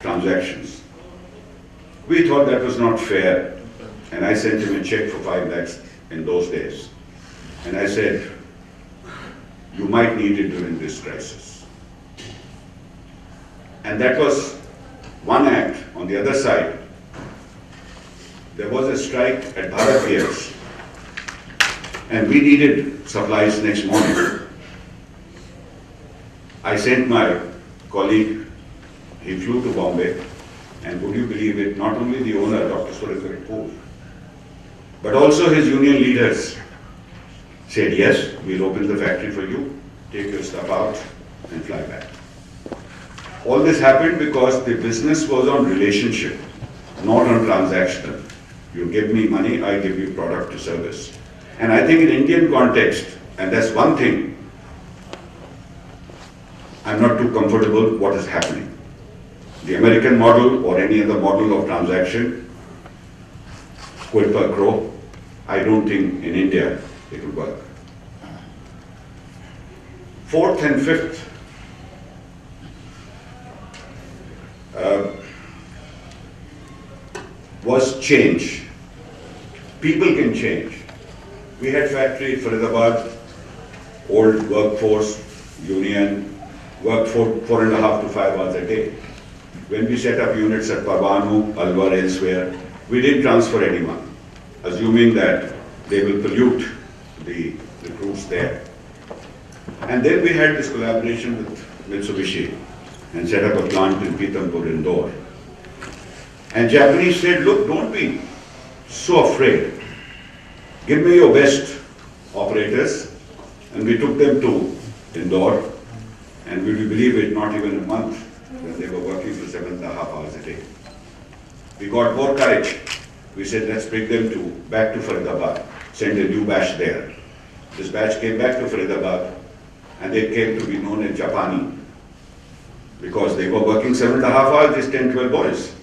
transactions. We thought that was not fair, and I sent him a check for 5 lakhs in those days. And I said, you might need it during this crisis. And that was one act. On the other side, there was a strike at Bharat Gears, and we needed supplies next morning. I sent my colleague, he flew to Bombay, and would you believe it, not only the owner, Dr. Surekar Kapoor, but also his union leaders said, yes, we'll open the factory for you, take your stuff out and fly back. All this happened because the business was on relationship, not on transactional. You give me money, I give you product to service. And I think in Indian context, and that's one thing, I'm not too comfortable what is happening. The American model or any other model of transaction, quid per quo, I don't think in India it will work. Fourth and fifth, was change. People can change. We had factory in Faridabad, old workforce, union, worked for 4.5 to 5 hours a day. When we set up units at Parbhanu, Alwar, elsewhere, we didn't transfer anyone, assuming that they will pollute the crews there. And then we had this collaboration with Mitsubishi and set up a plant in Pithampur, Indore. And Japanese said, look, don't be so afraid. Give me your best operators. And we took them to Indore. And will you believe it, not even a month, when they were working for 7.5 hours a day. We got more courage. We said, let's bring them back to Faridabad, send a new batch there. This batch came back to Faridabad, and they came to be known as Japani, because they were working 7.5 hours, these 10, 12 boys.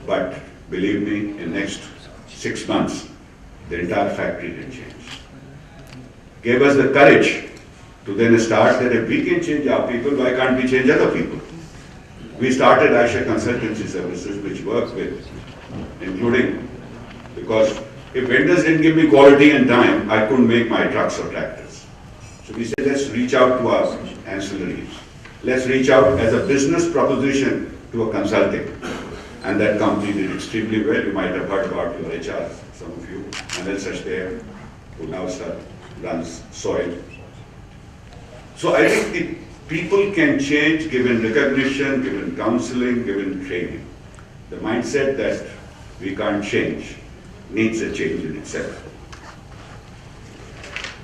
But believe me, in next 6 months, the entire factory can change. Gave us the courage to then start that if we can change our people, why can't we change other people? We started Aisha Consultancy Services, which works with, including, because if vendors didn't give me quality and time, I couldn't make my trucks or tractors. So we said, let's reach out to our ancillaries. Let's reach out as a business proposition to a consulting. And that company did extremely well. You might have heard about your HR, some of you, Anil Sachdev, who now runs soil. So I think the people can change given recognition, given counseling, given training. The mindset that we can't change needs a change in itself.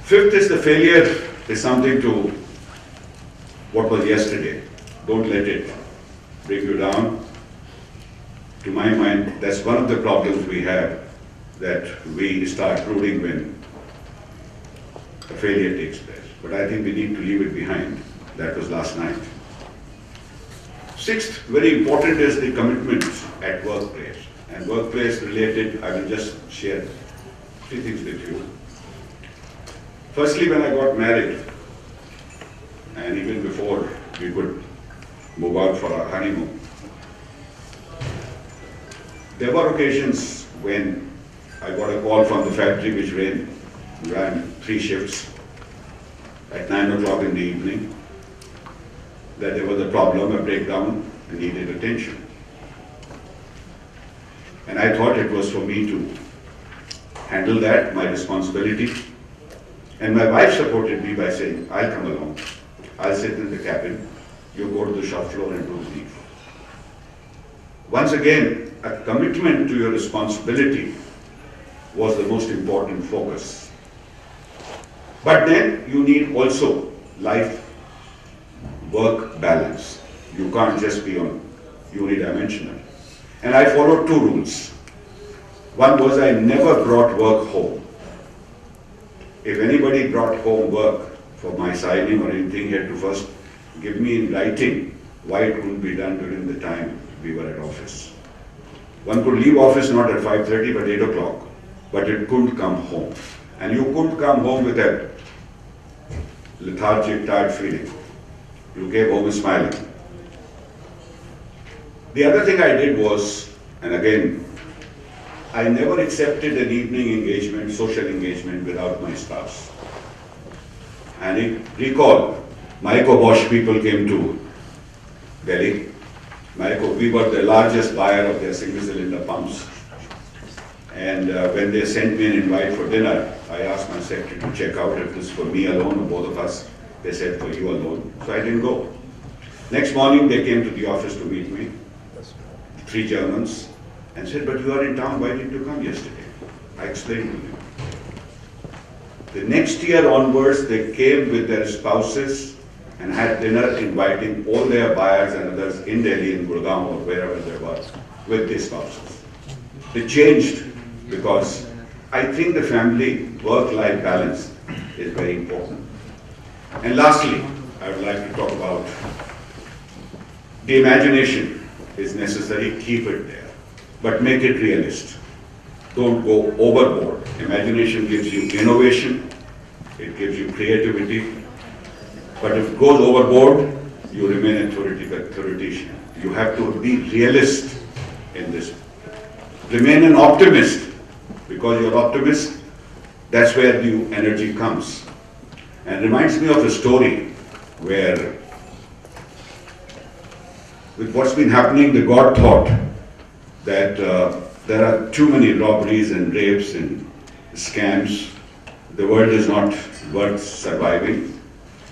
Fifth is the failure is something to what was yesterday. Don't let it bring you down. To my mind, that's one of the problems we have, that we start brooding when a failure takes place. But I think we need to leave it behind. That was last night. Sixth, very important, is the commitment at workplace. And workplace related, I will just share 3 things with you. Firstly, when I got married, and even before we could move out for our honeymoon, there were occasions when I got a call from the factory which ran 3 shifts at 9 o'clock in the evening, that there was a problem, a breakdown, and needed attention. And I thought it was for me to handle that, my responsibility. And my wife supported me by saying, I'll come along, I'll sit in the cabin, you go to the shop floor and do the needful. Once again, a commitment to your responsibility was the most important focus. But then you need also life-work balance. You can't just be on unidimensional. And I followed 2 rules. One was I never brought work home. If anybody brought home work for my signing or anything, he had to first give me in writing why it couldn't be done during the time we were at office. One could leave office not at 5:30 but 8 o'clock, but it couldn't come home. And you couldn't come home with a lethargic, tired feeling. You came home smiling. The other thing I did was, and again, I never accepted an evening engagement, social engagement without my spouse. And recall, Maiko Bosch people came to Delhi. Maiko, we were the largest buyer of their single cylinder pumps. And when they sent me an invite for dinner, I asked my secretary to check out if this is for me alone or both of us. They said for you alone. So I didn't go. Next morning they came to the office to meet me, 3 Germans, and said, but you are in town, why didn't you come yesterday? I explained to them. The next year onwards, they came with their spouses and had dinner inviting all their buyers and others in Delhi, in Gurgaon or wherever they were, with their spouses. They changed because I think the family work-life balance is very important. And lastly, I would like to talk about the imagination is necessary, keep it there, but make it realist. Don't go overboard. Imagination gives you innovation, it gives you creativity, but if it goes overboard, you remain a theoretician. You have to be realist in this. Remain an optimist, because you're optimist, that's where the energy comes. And reminds me of a story where, with what's been happening, the God thought that there are too many robberies and rapes and scams. The world is not worth surviving.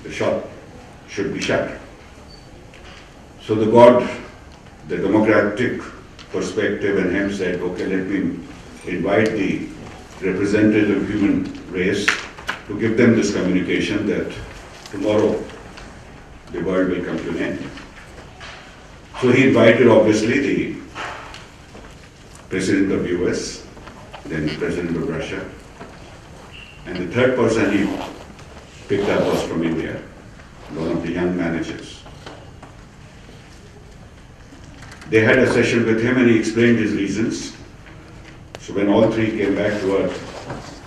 The shop should be shut. So the God, the democratic perspective in him said, okay, let me invite the representative of human race to give them this communication that tomorrow the world will come to an end. So he invited obviously the President of US, then the President of Russia, and the third person he picked up was from India, one of the young managers. They had a session with him and he explained his reasons. So when all 3 came back to earth,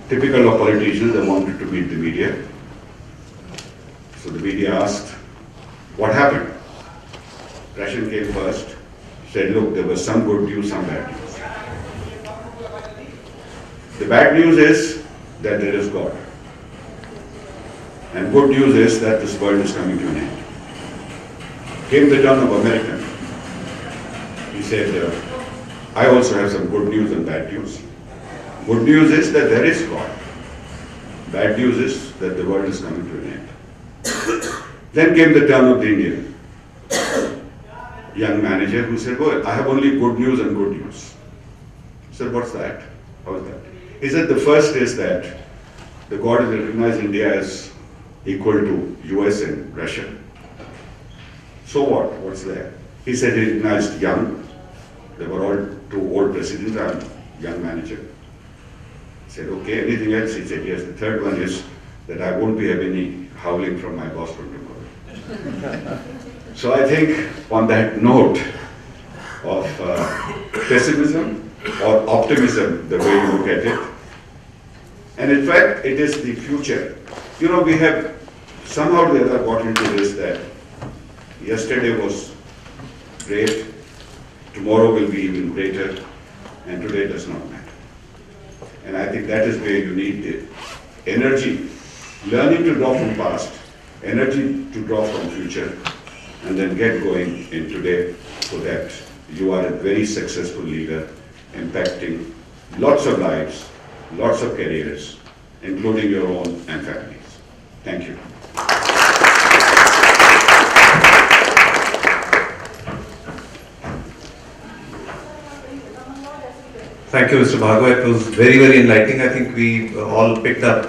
typical of politicians, they wanted to meet the media. So the media asked, what happened? Russian came first, said, look, there was some good news, some bad news. The bad news is that there is God. And good news is that this world is coming to an end. Came the turn of American. He said, I also have some good news and bad news. Good news is that there is God. Bad news is that the world is coming to an end. Then came the turn of the Indian young manager who said, well, I have only good news and good news. I said, what's that? How is that? He said, the first is that the God has recognized India as equal to US and Russia. So what? What's there? He said he recognized young. They were all 2 old presidents and young manager. He said, okay, anything else? He said, yes. The third one is that I won't be having any howling from my boss from tomorrow. So I think on that note of pessimism or optimism, the way you look at it, and in fact, it is the future. You know, we have somehow or the other got into this that yesterday was great, tomorrow will be even greater, and today does not matter. And I think that is where you need the energy, learning to draw from past, energy to draw from future, and then get going in today so that you are a very successful leader, impacting lots of lives, lots of careers, including your own and families. Thank you. Thank you, Mr. Bhargava. It was very, very enlightening. I think we all picked up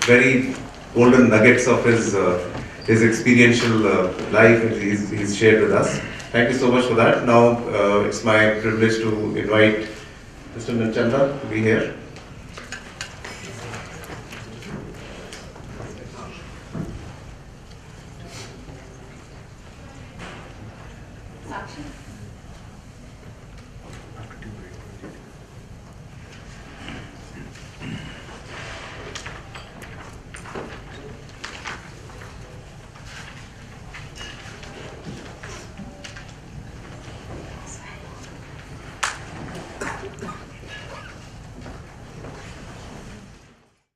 very golden nuggets of his experiential life he's shared with us. Thank you so much for that. Now it's my privilege to invite Mr. Manchanda to be here.